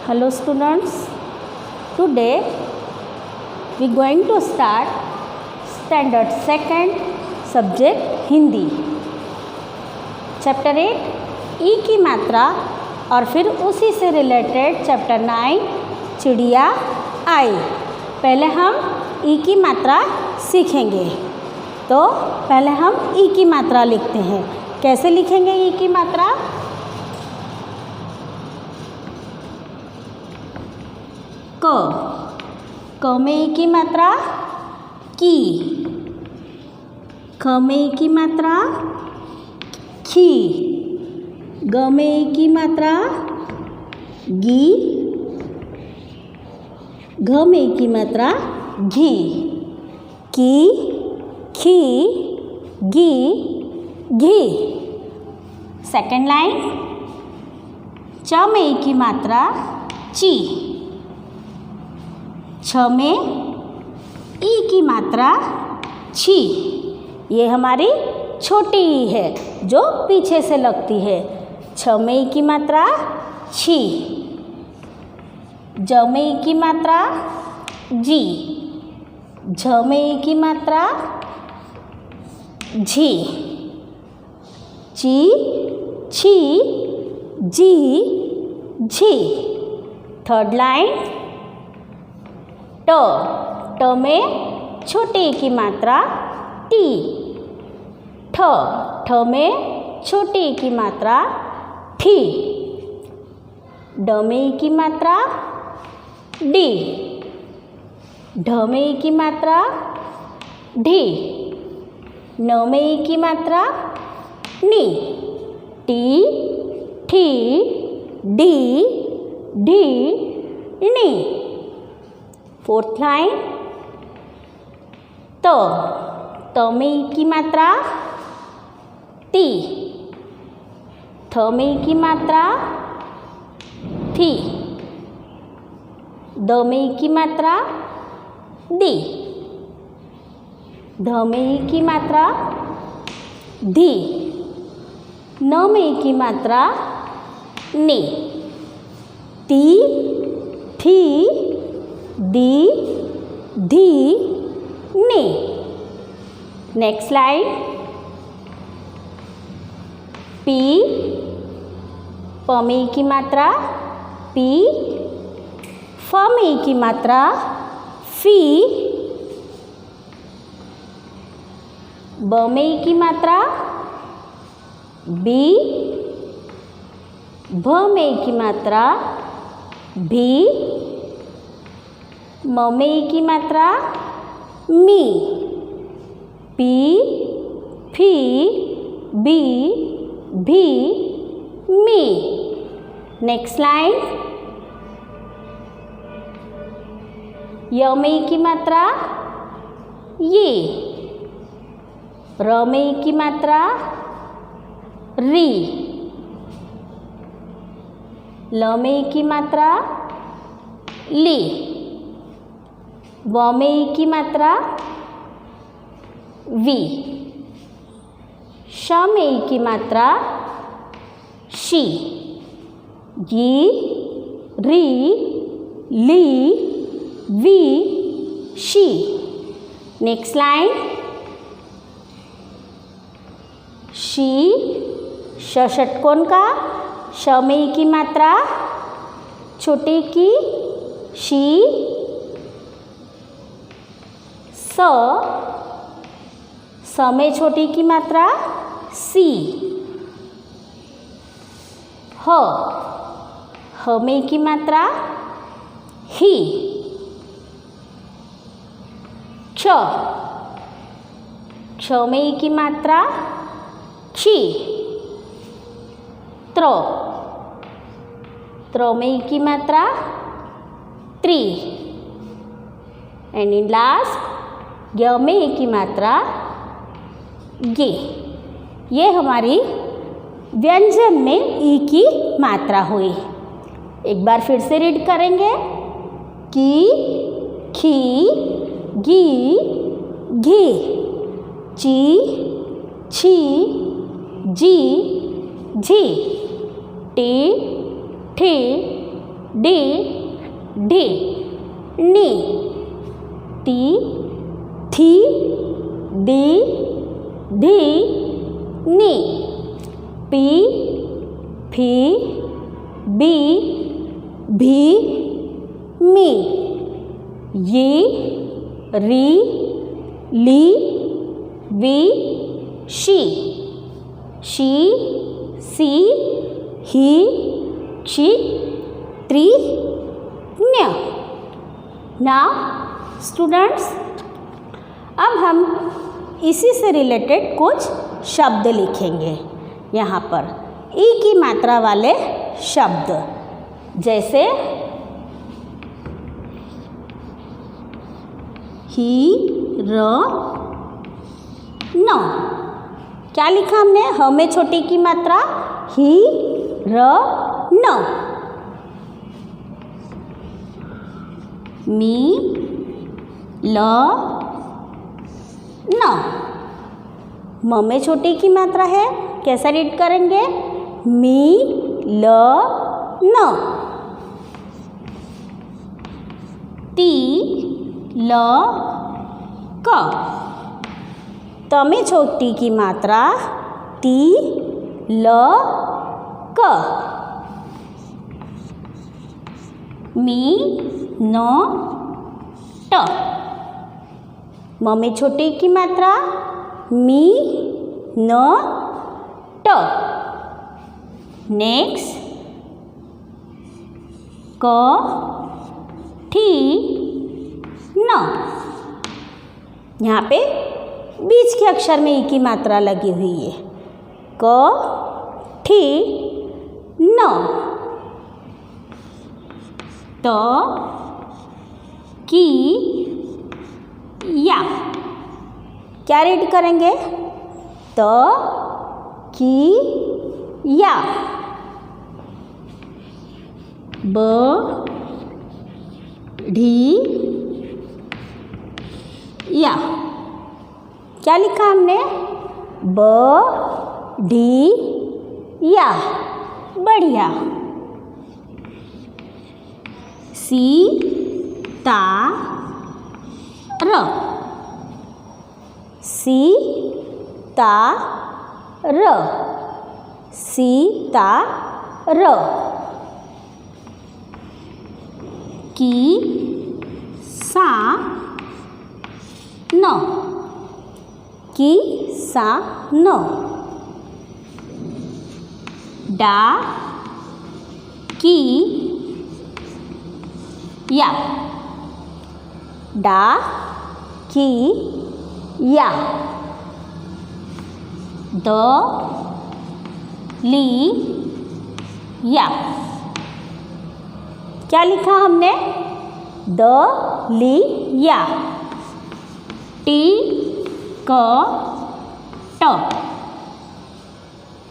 Hello students, today we going to start standard 2nd subject Hindi, chapter 8 ई की मात्रा और फिर उसी से रिलेटेड चैप्टर 9 चिड़िया आई। पहले हम ई की मात्रा सीखेंगे, तो पहले हम ई की मात्रा लिखते हैं। कैसे लिखेंगे ई की मात्रा? क में ई की मात्रा की, ख में ई की मात्रा खी, ग में ई की मात्रा गी, घ में ई की मात्रा घी, की, खी, गी, घी। सेकेंड लाइन, च में ई की मात्रा ची, छ में ई की मात्रा छी। ये हमारी छोटी ई है जो पीछे से लगती है। छ में ई की मात्रा छी, ज में ई की मात्रा जी, झ में ई की मात्रा झी, ची, छी, जी, झी। थर्ड लाइन, ट में छोटी ई की मात्रा टी, ठ में छोटी ई की मात्रा ठी, ड में ई की मात्रा डी, ढ में ई की मात्रा ढी, न में ई की मात्रा नी, टी, ठी, डी, ढी, नी। फोर्थ लाइन, त में ई की मात्रा ती, थ में ई की मात्रा थी, द में ई की मात्रा दी, ध में ई की मात्रा धी, न में ई की मात्रा नी, ती, थी, दी, धी, नी। नेक्स्ट लाइन, पी, प में ई की मात्रा पी, फ में ई की मात्रा फी, ब में ई की मात्रा बी, भ में ई की मात्रा भी, म में ई की मात्रा मी, पी, फी, बी, भी, मी। नेक्स्ट लाइन, य में ई की मात्रा ये, र में ई की मात्रा री, ल में ई की मात्रा ली, व में ई की मात्रा वी, श में ई की मात्रा शी, जी, री, ली, वी, शी। नेक्स्ट लाइन, शी, श षटकोण का, श में ई की मात्रा छोटे की शी, स में छोटी की मात्रा सी, ह में की मात्रा ही, क्ष में की मात्रा छी, त्र में की मात्रा त्री, एंड इन लास्ट य में ई की मात्रा गे। ये हमारी व्यंजन में ई की मात्रा हुई। एक बार फिर से रीड करेंगे, की, खी, गी, घी, ची, छी, जी, झी, टी, ठी, डी ढी नी टी थी डी धी नी पी फी बी भी मी ये री ली वी शी सी ही क्षी त्रि न्य। नाउ स्टूडेंट्स, अब हम इसी से रिलेटेड कुछ शब्द लिखेंगे यहाँ पर, ई की मात्रा वाले शब्द, जैसे ही र न। क्या लिखा हमने? ह में छोटी की मात्रा ही र न। मी ल न। म में छोटी की मात्रा है, कैसा रीड करेंगे? मी ल न। ती ल क। त में छोटी की मात्रा ती ल क। मी न ट। म में छोटी की मात्रा मी न ट। नेक्स्ट क ठी न। यहाँ पे बीच के अक्षर में ई की मात्रा लगी हुई है। क ठी न। त की या। क्या रीड करेंगे? त की या। ब ढी या। क्या लिखा हमने? ब ढी या, बढ़िया। सी ता र। सी ता र। सी ता र। की सा न। की सा न। डा की या। डा की या। द ली या। क्या लिखा हमने? द ली या। टी क ट।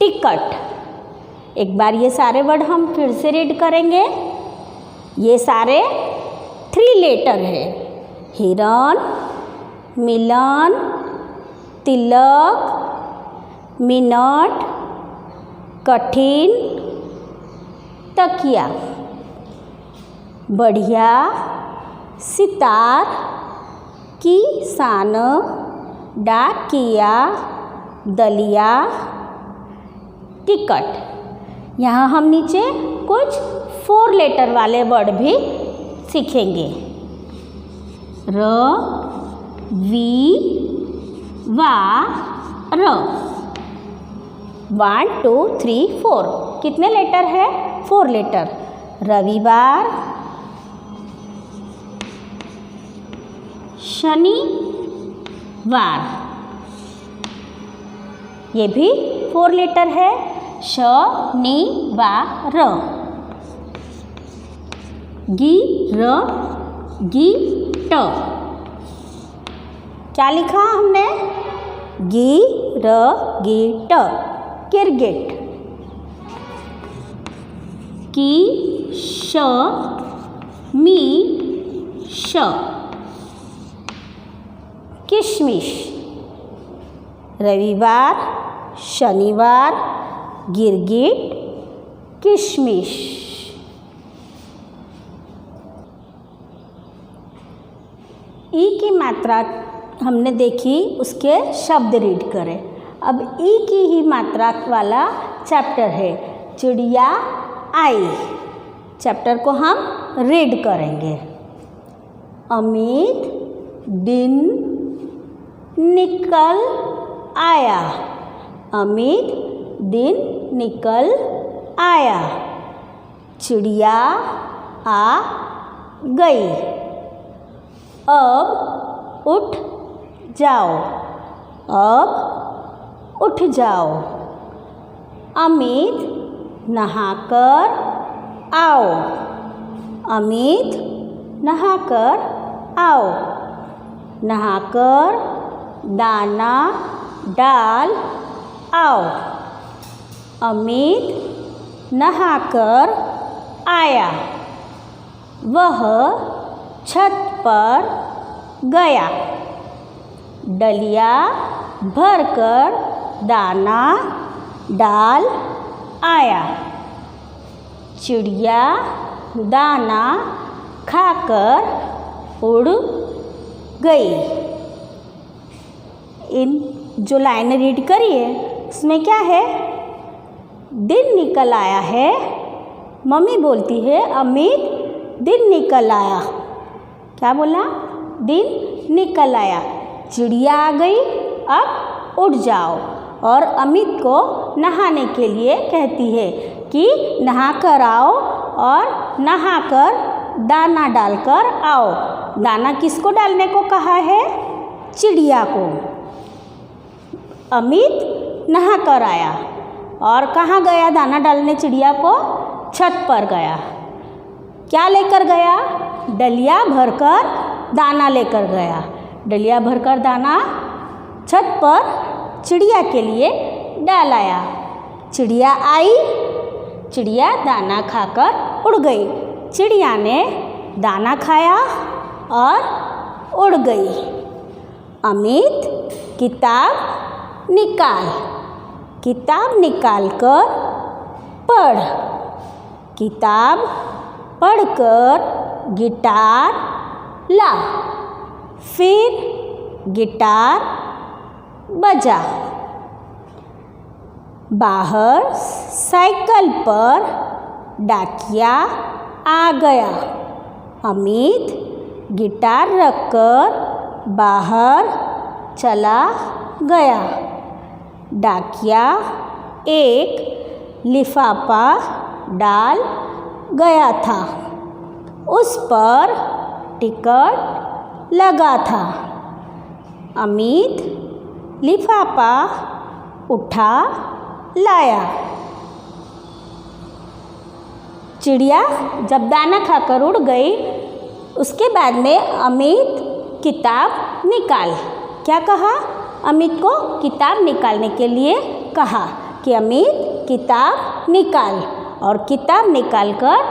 टिकट। एक बार ये सारे वर्ड हम फिर से रीड करेंगे। ये सारे 3 लेटर है। हिरन, मिलन, तिलक, मिनट, कठिन, तकिया। बढ़िया, सितार, किसान, डाकिया, दलिया, टिकट। यहाँ हम नीचे कुछ 4 लेटर वाले वर्ड भी सीखेंगे। र वी वा र। 1 2 3 4। कितने लेटर है? 4 लेटर। रविवार, शनिवार, ये भी 4 लेटर है। शनिवार। गिर गिट। क्या लिखा हमने? गिर गिट, गिरगिट। की श मी श, किशमिश। रविवार, शनिवार, गिरगिट, किशमिश। ई की मात्रा हमने देखी, उसके शब्द रीड करें। अब ई की ही मात्रा वाला चैप्टर है चिड़िया आई। चैप्टर को हम रीड करेंगे। अमित दिन निकल आया। अमित दिन निकल आया। चिड़िया आ गई। अब उठ जाओ। अब उठ जाओ। अमित नहाकर आओ। अमित नहाकर आओ। नहाकर दाना डाल आओ। अमित नहाकर आया। वह छत पर गया। डलिया भरकर दाना डाल आया। चिड़िया दाना खाकर उड़ गई। इन जो लाइनें रीड करिए उसमें क्या है, दिन निकल आया है। मम्मी बोलती है अमित दिन निकल आया। क्या बोला? दिन निकल आया। चिड़िया आ गई, अब उठ जाओ। और अमित को नहाने के लिए कहती है कि नहा कर आओ और नहाकर दाना डालकर आओ। दाना किसको डालने को कहा है? चिड़िया को। अमित नहा कर आया और कहाँ गया दाना डालने? चिड़िया को छत पर गया। क्या लेकर गया? डलिया भरकर दाना लेकर गया। डलिया भरकर दाना छत पर चिड़िया के लिए डाल आया। चिड़िया आई। चिड़िया दाना खाकर उड़ गई। चिड़िया ने दाना खाया और उड़ गई। अमित किताब निकाल। किताब निकाल कर पढ़। किताब पढ़कर गिटार ला। फिर गिटार बजा। बाहर साइकिल पर डाकिया आ गया। अमित गिटार रखकर बाहर चला गया। डाकिया एक लिफाफा डाल गया था। उस पर टिकट लगा था। अमित लिफाफा उठा लाया। चिड़िया जब दाना खाकर उड़ गई, उसके बाद में अमित किताब निकाल। क्या कहा? अमित को किताब निकालने के लिए कहा कि अमित किताब निकाल और किताब निकाल कर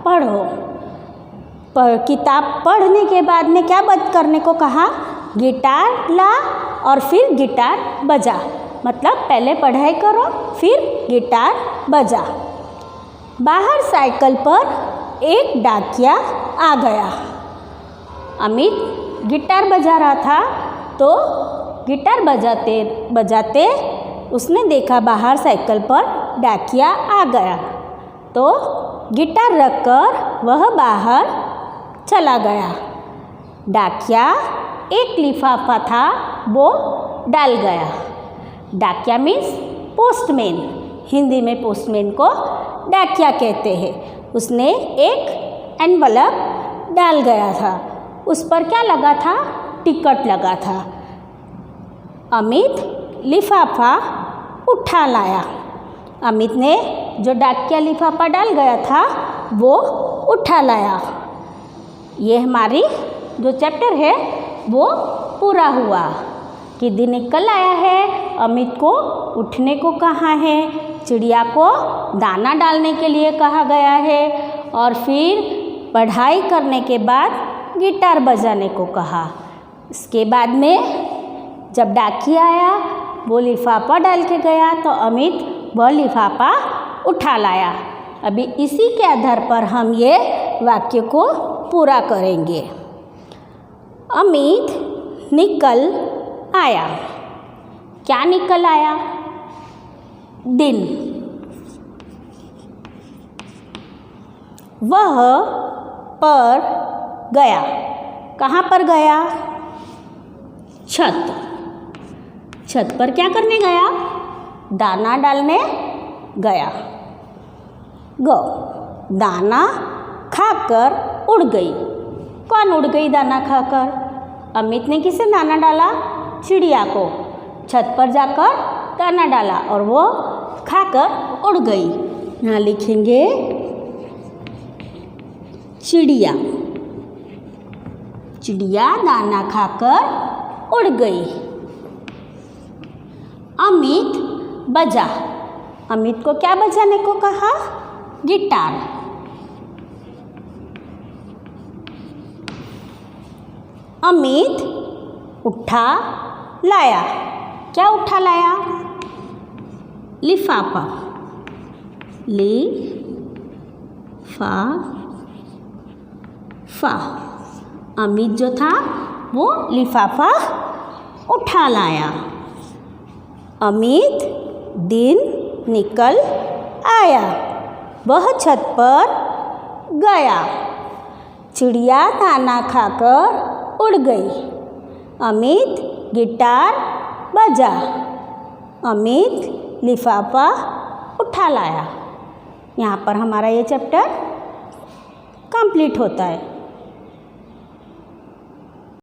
पढ़ो। किताब पढ़ने के बाद में क्या बंद करने को कहा? गिटार ला और फिर गिटार बजा। मतलब पहले पढ़ाई करो फिर गिटार बजा। बाहर साइकिल पर एक डाकिया आ गया। अमित गिटार बजा रहा था तो गिटार बजाते बजाते उसने देखा बाहर साइकिल पर डाकिया आ गया। तो गिटार रखकर वह बाहर चला गया। डाकिया एक लिफाफा था वो डाल गया। डाकिया मीन्स पोस्टमैन। हिंदी में पोस्टमैन को डाकिया कहते हैं। उसने एक एनवलप डाल गया था। उस पर क्या लगा था? टिकट लगा था। अमित लिफाफा उठा लाया। अमित ने जो डाकिया लिफाफा डाल गया था वो उठा लाया। ये हमारी जो चैप्टर है वो पूरा हुआ कि दिन निकल आया है। अमित को उठने को कहा है। चिड़िया को दाना डालने के लिए कहा गया है। और फिर पढ़ाई करने के बाद गिटार बजाने को कहा। इसके बाद में जब डाकिया आया वो लिफाफा डाल के गया तो अमित वह लिफाफा उठा लाया। अभी इसी के आधार पर हम ये वाक्य को पूरा करेंगे। अमित निकल आया। क्या निकल आया? दिन। वह पर गया। कहाँ पर गया? छत। छत पर क्या करने गया? दाना डालने गया। गौ। दाना खाकर उड़ गई। कौन उड़ गई दाना खाकर? अमित ने किसे दाना डाला? चिड़िया को। छत पर जाकर दाना डाला और वो खाकर उड़ गई। यहाँ लिखेंगे चिड़िया। चिड़िया दाना खाकर उड़ गई। अमित बजा। अमित को क्या बजाने को कहा? गिटार। अमित उठा लाया। क्या उठा लाया? लिफाफा। लिफाफा। अमित जो था वो लिफाफा उठा लाया। अमित दिन निकल आया। वह छत पर गया। चिड़िया दाना खाकर उड़ गई। अमित गिटार बजा। अमित लिफाफा उठा लाया। यहाँ पर हमारा ये चैप्टर कंप्लीट होता है।